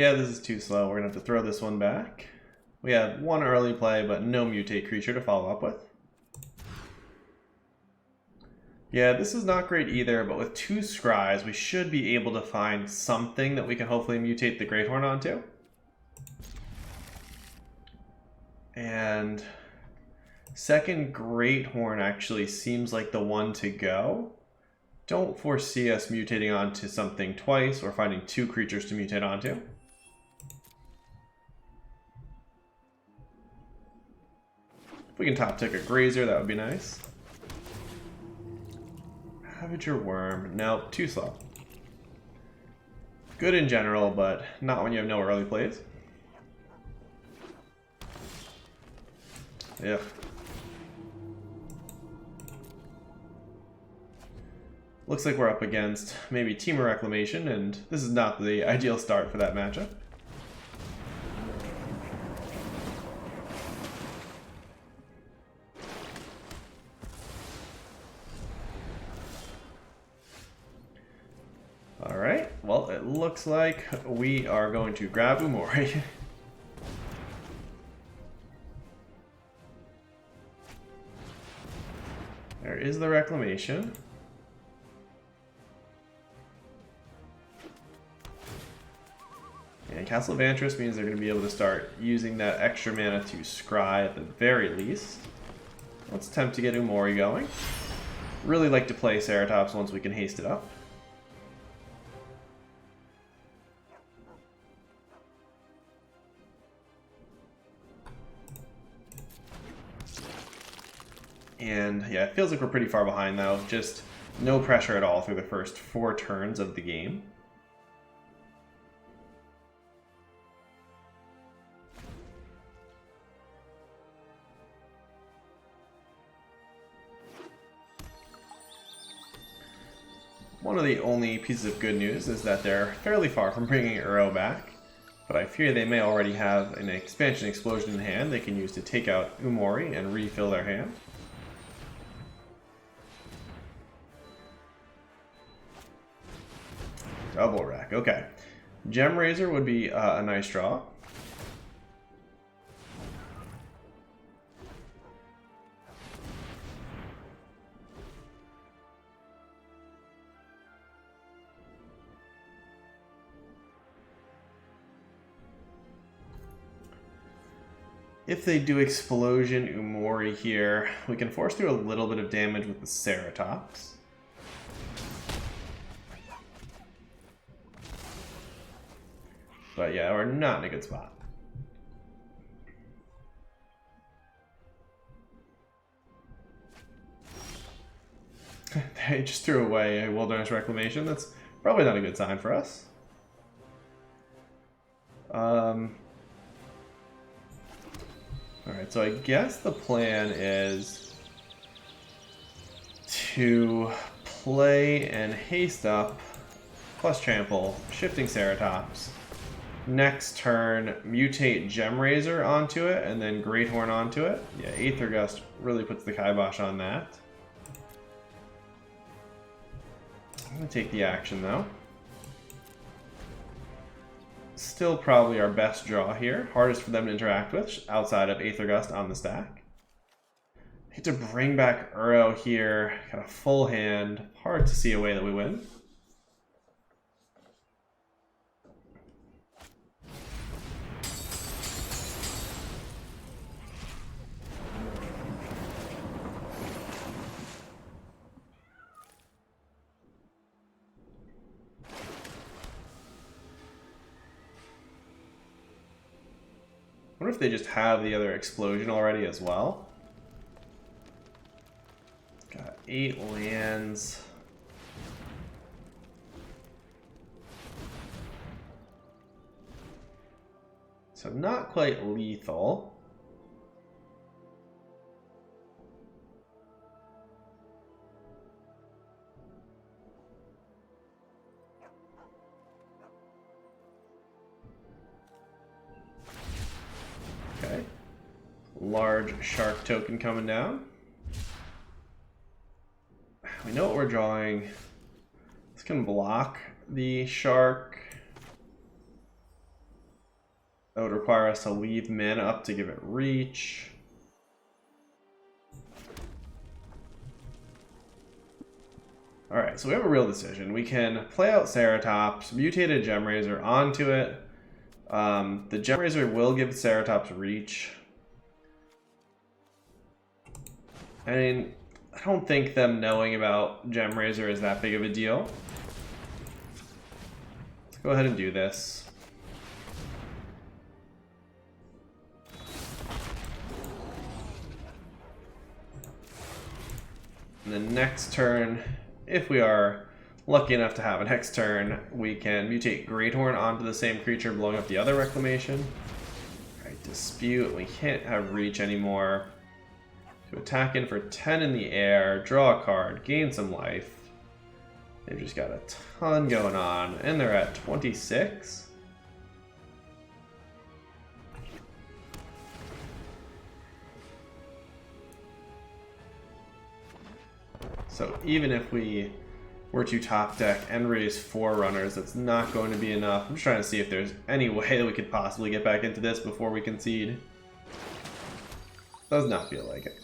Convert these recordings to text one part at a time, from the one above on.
Yeah, this is too slow. We're going to have to throw this one back. We have one early play, but no mutate creature to follow up with. Yeah, this is not great either, but with 2 scries, we should be able to find something that we can hopefully mutate the Great Horn onto. And second Great Horn actually seems like the one to go. Don't foresee us mutating onto something twice or finding 2 creatures to mutate onto. If we can top tick a Grazer, that would be nice. Ravager Worm. Nope, too slow. Good in general, but not when you have no early plays. Yeah. Looks like we're up against maybe Temur Reclamation, and this is not the ideal start for that matchup. Alright, well, it looks like we are going to grab Umori. There is the Reclamation. And Castle Vantress means they're going to be able to start using that extra mana to scry at the very least. Let's attempt to get Umori going. Really like to play Ceratops once we can haste it up. And yeah, it feels like we're pretty far behind though. Just no pressure at all through the first 4 turns of the game. One of the only pieces of good news is that they're fairly far from bringing Uro back, but I fear they may already have an expansion explosion in hand they can use to take out Umori and refill their hand. Double rack, okay. Gem Razor would be a nice draw. If they do Explosion Umori here, we can force through a little bit of damage with the Ceratops. But yeah, we're not in a good spot. They just threw away a Wilderness Reclamation. That's probably not a good sign for us. Alright, so I guess the plan is to play and haste up, plus trample, shifting Ceratops. Next turn, mutate Gem Razor onto it, and then Great Horn onto it. Yeah, Aether Gust really puts the kibosh on that. I'm going to take the action, though. Still probably our best draw here. Hardest for them to interact with, outside of Aether Gust on the stack. I hate to bring back Uro here. Got a full hand. Hard to see a way that we win. I wonder if they just have the other explosion already as well. Got 8 lands. So not quite lethal. Okay. Large shark token coming down. We know what we're drawing. This can block the shark. That would require us to leave mana up to give it reach. Alright, so we have a real decision. We can play out Ceratops, mutate a Gemrazor onto it. The Gemrazor will give Ceratops reach. I mean, I don't think them knowing about Gemrazor is that big of a deal. Let's go ahead and do this. And then next turn, if we are lucky enough to have a next turn, we can mutate Greathorn onto the same creature, blowing up the other Reclamation. Alright, Dispute. We can't have reach anymore. To attack in for 10 in the air, draw a card, gain some life. They've just got a ton going on, and they're at 26. So even if we were to top deck and raise 4 runners, that's not going to be enough. I'm just trying to see if there's any way that we could possibly get back into this before we concede. Does not feel like it.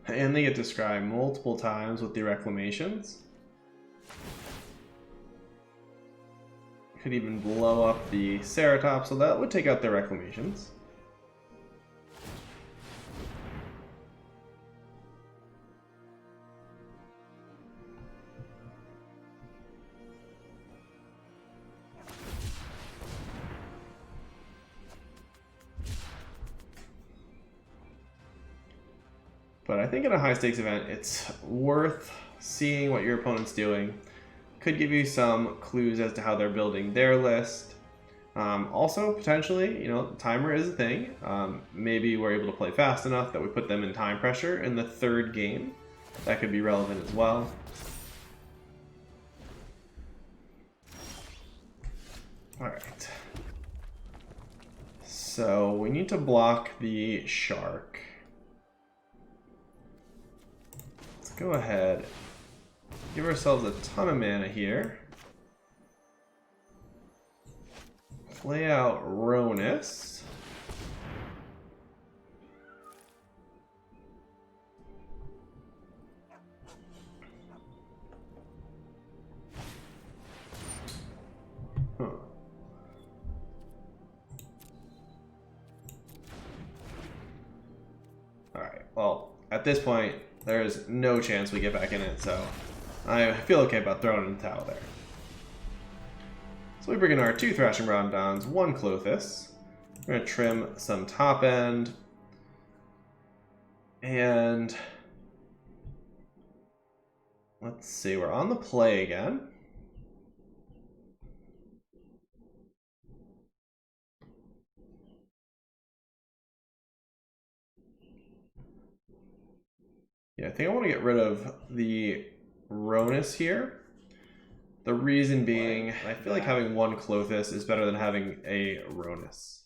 And they get to scry multiple times with the Reclamations. Could even blow up the Ceratops, so that would take out their Reclamations. But I think in a high stakes event, it's worth seeing what your opponent's doing. Could give you some clues as to how they're building their list. Also, potentially, you know, timer is a thing. Maybe we're able to play fast enough that we put them in time pressure in the 3rd game. That could be relevant as well. All right. So we need to block the Shark. Go ahead, give ourselves a ton of mana here. Play out Ronus. Huh. Alright, well, at this point, there is no chance we get back in it, so I feel okay about throwing in the towel there. So we bring in our 2 Thrash and Rondons, 1 Clothis. We're going to trim some top end. And let's see, we're on the play again. Yeah, I think I want to get rid of the Ronus here. The reason being, I feel like having 1 Clothis is better than having a Ronus.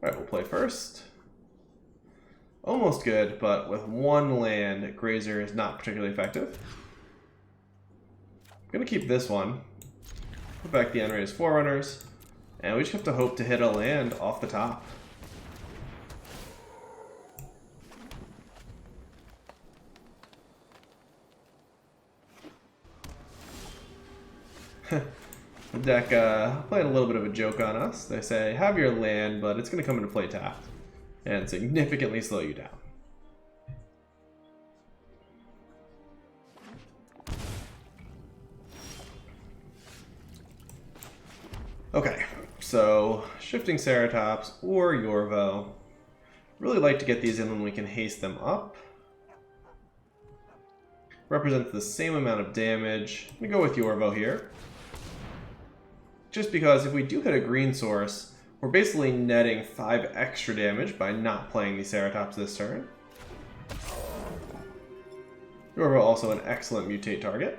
Alright, we'll play first. Almost good, but with 1 land, Grazer is not particularly effective. I'm going to keep this one. Put back the unraised Forerunners. And we just have to hope to hit a land off the top. The deck playing a little bit of a joke on us. They say, have your land, but it's going to come into play tapped and significantly slow you down. Okay, so Shifting Ceratops or Yorvo. Really like to get these in when we can haste them up. Represents the same amount of damage. I'm going to go with Yorvo here. Just because if we do hit a green source, we're basically netting 5 extra damage by not playing the Ceratops this turn. Yorvo also an excellent mutate target.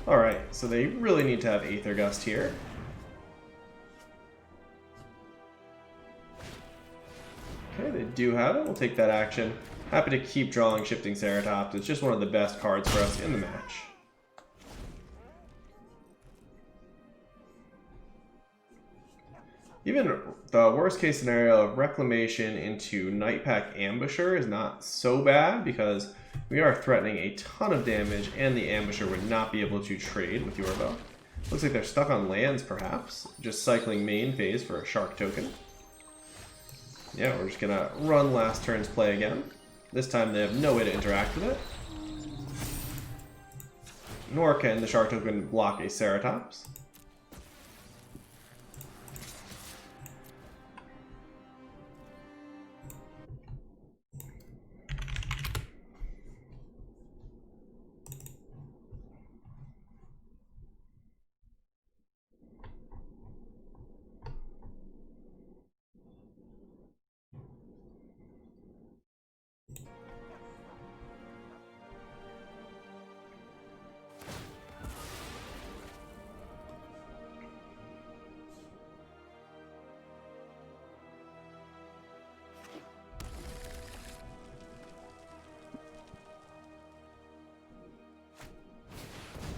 Alright, so they really need to have Aether Gust here. Okay, they do have it. We'll take that action. Happy to keep drawing Shifting Ceratops. It's just one of the best cards for us in the match. Even the worst case scenario of Reclamation into Nightpack Ambusher is not so bad because we are threatening a ton of damage and the Ambusher would not be able to trade with Yorvo. Looks like they're stuck on lands perhaps, just cycling main phase for a Shark token. Yeah, we're just gonna run last turn's play again. This time they have no way to interact with it. Nor can the Shark token block a Ceratops.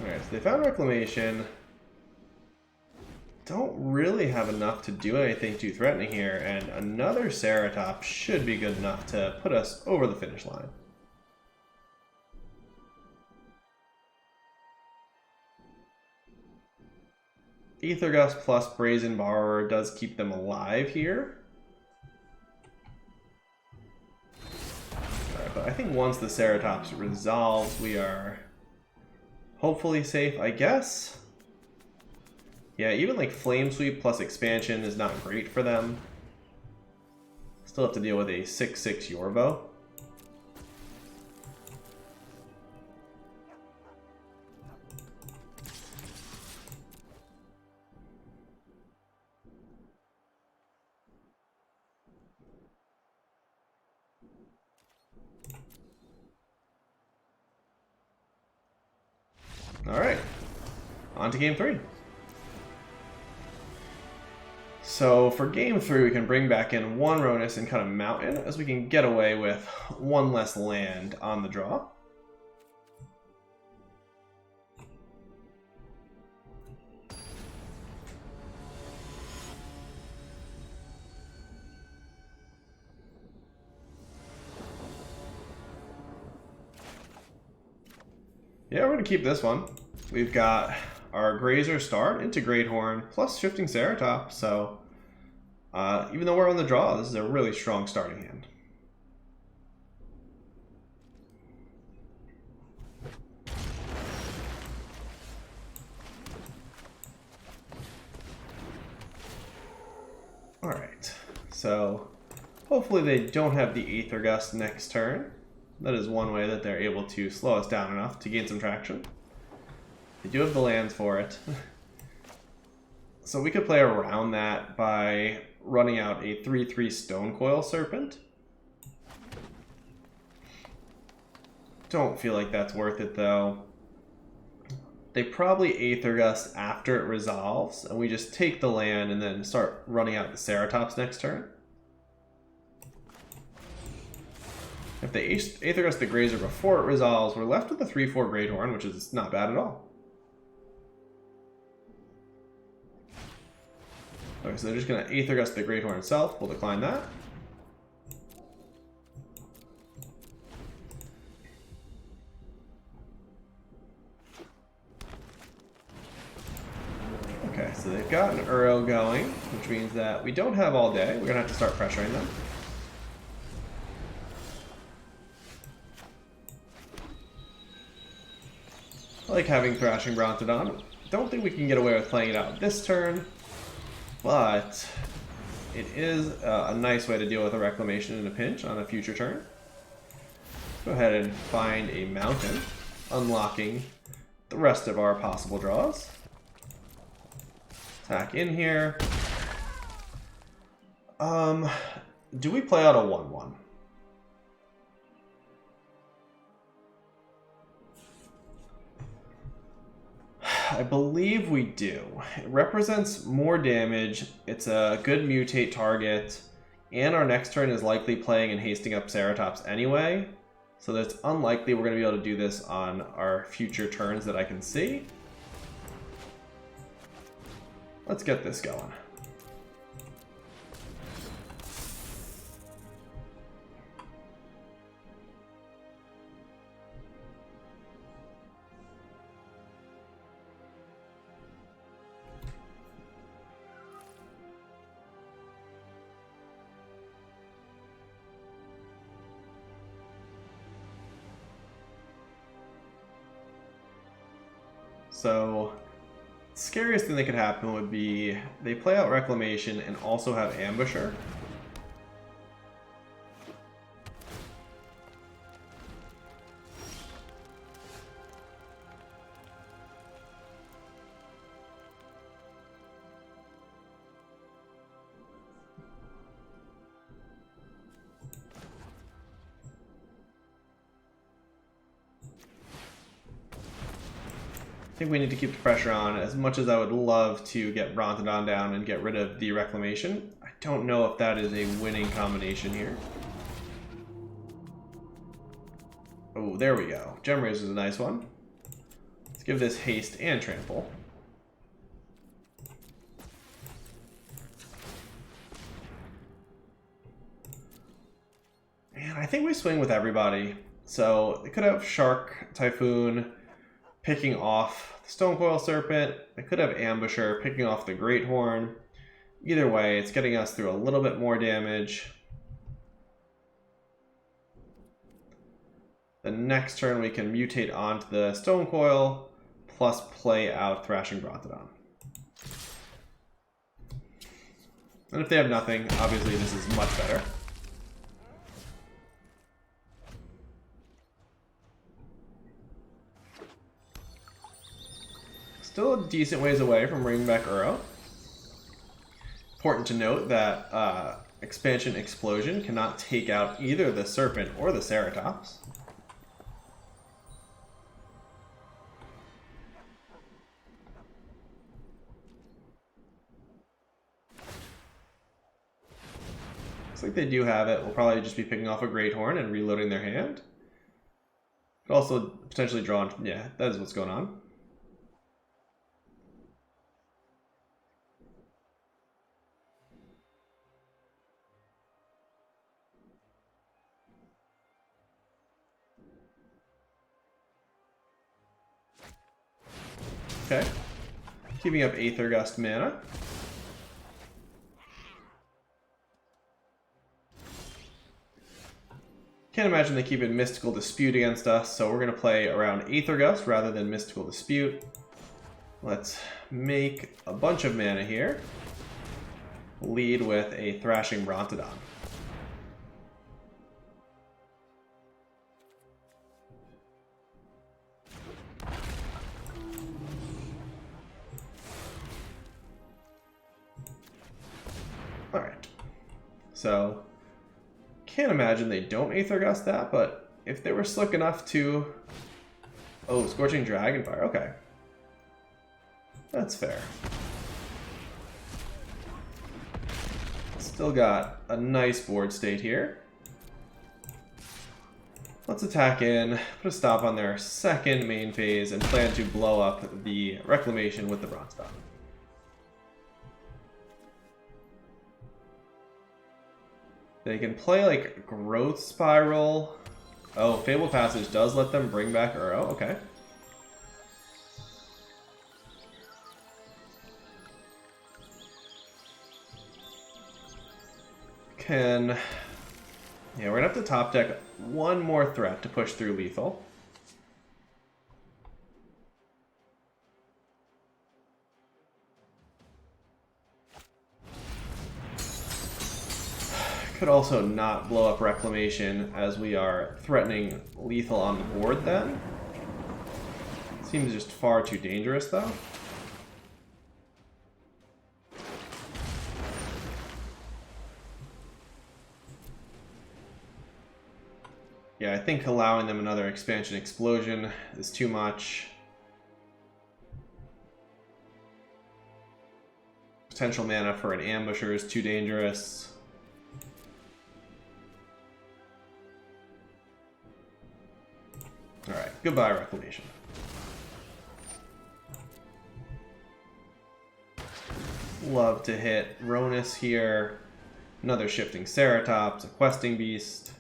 Alright, so they found Reclamation. Don't really have enough to do anything too threatening here, and another Ceratops should be good enough to put us over the finish line. Aether Gust plus Brazen Borrower does keep them alive here. Alright, but I think once the Ceratops resolves, we are hopefully safe, I guess. Yeah, even like Flame Sweep plus Expansion is not great for them. Still have to deal with a 6/6 Yorvo. Alright, on to game 3. So for game 3, we can bring back in 1 Ronus and cut a mountain, as we can get away with 1 less land on the draw. Yeah, we're going to keep this one. We've got our Grazer start into Greathorn plus Shifting Ceratops, so even though we're on the draw, this is a really strong starting hand. Alright, so hopefully they don't have the Aether Gust next turn. That is one way that they're able to slow us down enough to gain some traction. They do have the lands for it. So we could play around that by running out a 3/3 Stonecoil Serpent. Don't feel like that's worth it though. They probably Aether Gust after it resolves, and we just take the land and then start running out the Ceratops next turn. If they Aether Gust the Grazer before it resolves, we're left with a 3/4 Greathorn, which is not bad at all. Okay, so they're just going to Aether Gust the Greathorn itself. We'll decline that. So they've got an Uro going, which means that we don't have all day. We're going to have to start pressuring them. I like having Thrashing Brontodon. Don't think we can get away with playing it out this turn, but it is a nice way to deal with a Reclamation in a pinch on a future turn. Go ahead and find a mountain, unlocking the rest of our possible draws. Attack in here. Do we play out a 1/1? I believe we do. It represents more damage. It's a good mutate target, and our next turn is likely playing and hasting up Ceratops anyway. So that's unlikely we're going to be able to do this on our future turns that I can see. Let's get this going. So, the scariest thing that could happen would be they play out Reclamation and also have Ambusher. I think we need to keep the pressure on. As much as I would love to get Brontodon down and get rid of the Reclamation, I don't know if that is a winning combination here. Oh, there we go. Gem Razor is a nice one. Let's give this haste and trample. Man, I think we swing with everybody. So they could have Shark, Typhoon, picking off the Stonecoil Serpent. They could have Ambusher, picking off the Great Horn. Either way, it's getting us through a little bit more damage. The next turn we can mutate onto the Stonecoil, plus play out Thrashing Brontodon. And if they have nothing, obviously this is much better. Still a decent ways away from bringing back Uro. Important to note that Expansion Explosion cannot take out either the Serpent or the Ceratops. Looks like they do have it. We'll probably just be picking off a Great Horn and reloading their hand. Could also potentially draw on... Yeah, that is what's going on. Okay. Keeping up Aether Gust mana. Can't imagine they keep in Mystical Dispute against us, so we're going to play around Aether Gust rather than Mystical Dispute. Let's make a bunch of mana here. Lead with a Thrashing Brontodon. Alright. So, can't imagine they don't Aether Gust that, but if they were slick enough to... Oh, Scorching Dragonfire, okay. That's fair. Still got a nice board state here. Let's attack in, put a stop on their second main phase, and plan to blow up the Reclamation with the Brontodon. They can play like Growth Spiral. Oh, Fabled Passage does let them bring back Uro. Okay. can... Yeah, we're gonna have to top deck one more threat to push through lethal. Could also not blow up Reclamation as we are threatening lethal on the board then. Seems just far too dangerous though. Yeah, I think allowing them another expansion explosion is too much. Potential mana for an ambusher is too dangerous. Alright, goodbye Reclamation. Love to hit Ronus here. Another Shifting Ceratops, a Questing Beast.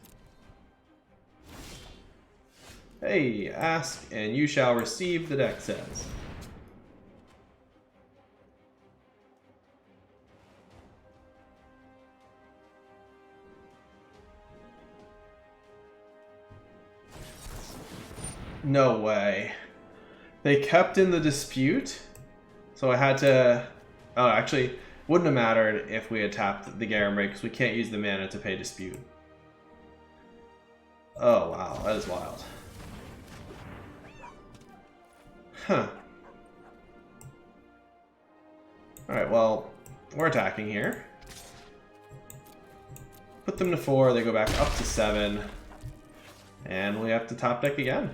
Hey, ask and you shall receive, the deck says. No way. They kept in the dispute, so I had to... Oh, actually, wouldn't have mattered if we had tapped the Garum Break, because we can't use the mana to pay dispute. Oh, wow, that is wild. Huh. Alright, well, we're attacking here. Put them to 4, they go back up to 7. And we have to top deck again.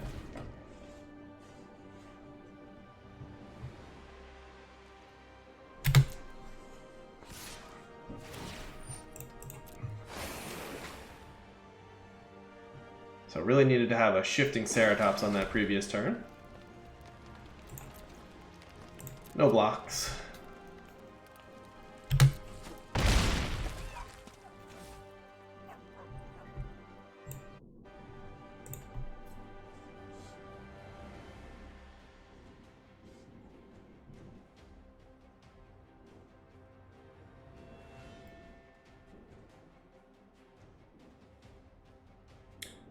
So really needed to have a Shifting Ceratops on that previous turn. No blocks.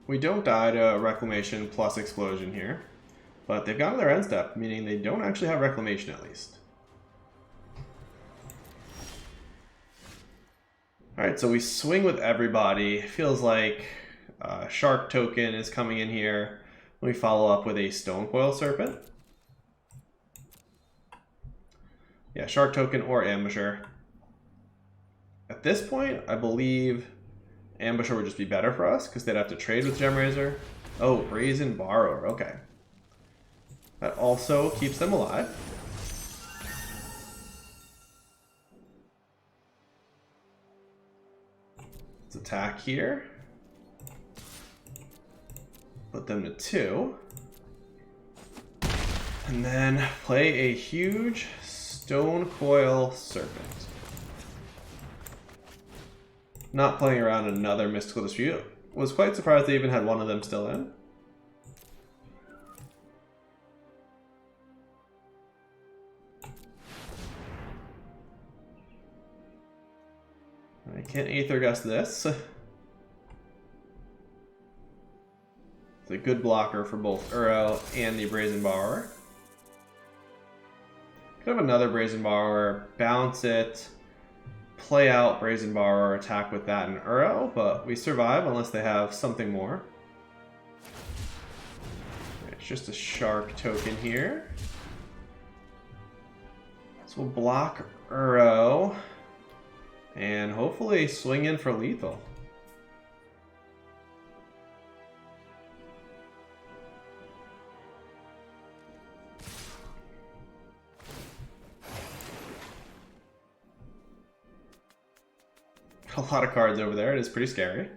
We don't die to Reclamation plus Explosion here, but they've got their end step, meaning they don't actually have Reclamation at least. Alright, so we swing with everybody. Feels like Shark Token is coming in here. We follow up with a Stonecoil Serpent. Yeah, Shark Token or Ambusher. At this point, I believe Ambusher would just be better for us, because they'd have to trade with Gemrazor. Oh, Brazen Borrower, okay. That also keeps them alive. Let's attack here. Put them to 2. And then play a huge Stonecoil Serpent. Not playing around another Mystical Dispute. Was quite surprised they even had one of them still in. I can't Aether Gust this. It's a good blocker for both Uro and the Brazen Borrower. Could have another Brazen Borrower, bounce it, play out Brazen Borrower, attack with that and Uro, but we survive unless they have something more. It's just a Shark Token here. So we'll block Uro and hopefully swing in for lethal. A lot of cards over there. It is pretty scary.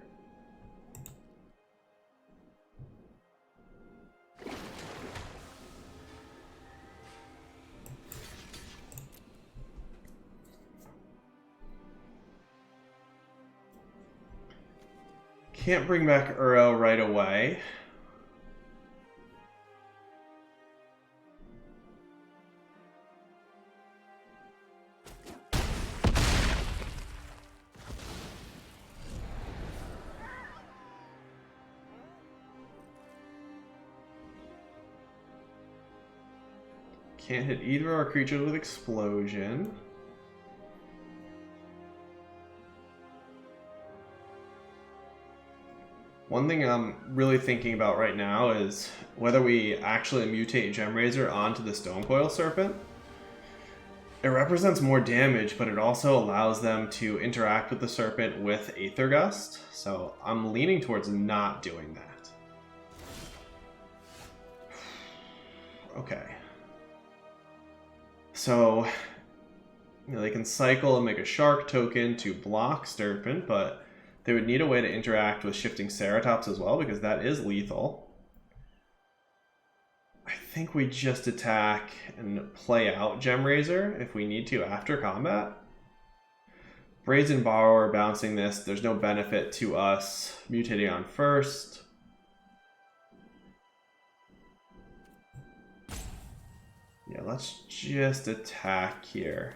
Can't bring back Uro right away. Can't hit either of our creatures with explosion. One thing I'm really thinking about right now is whether we actually mutate Gemrazor onto the Stonecoil Serpent. It represents more damage, but it also allows them to interact with the Serpent with Aether Gust, so I'm leaning towards not doing that. Okay. So, they can cycle and make a Shark token to block Serpent, but they would need a way to interact with Shifting Ceratops as well, because that is lethal. I think we just attack and play out Gemrazor if we need to after combat. Brazen Borrower bouncing this, there's no benefit to us mutating on first. Yeah, let's just attack here.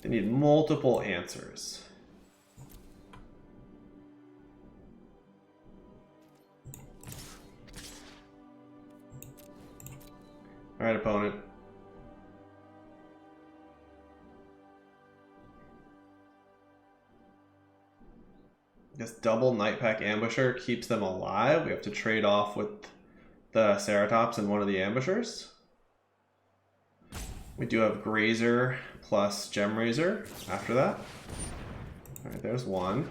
They need multiple answers. Alright, opponent. This double Nightpack Ambusher keeps them alive. We have to trade off with the Ceratops and one of the Ambushers. We do have Grazer plus Gemrazor after that. Alright, there's one.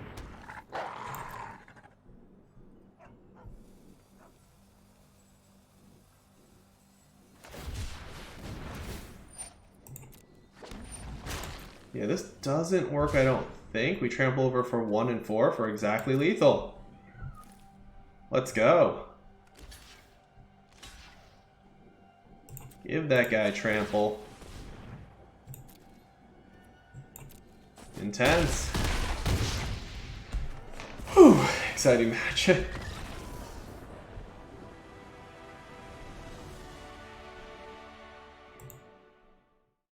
Yeah, this doesn't work, I don't think. We trample over for 1 and 4 for exactly lethal. Let's go. Give that guy trample. Intense. Whew, exciting match.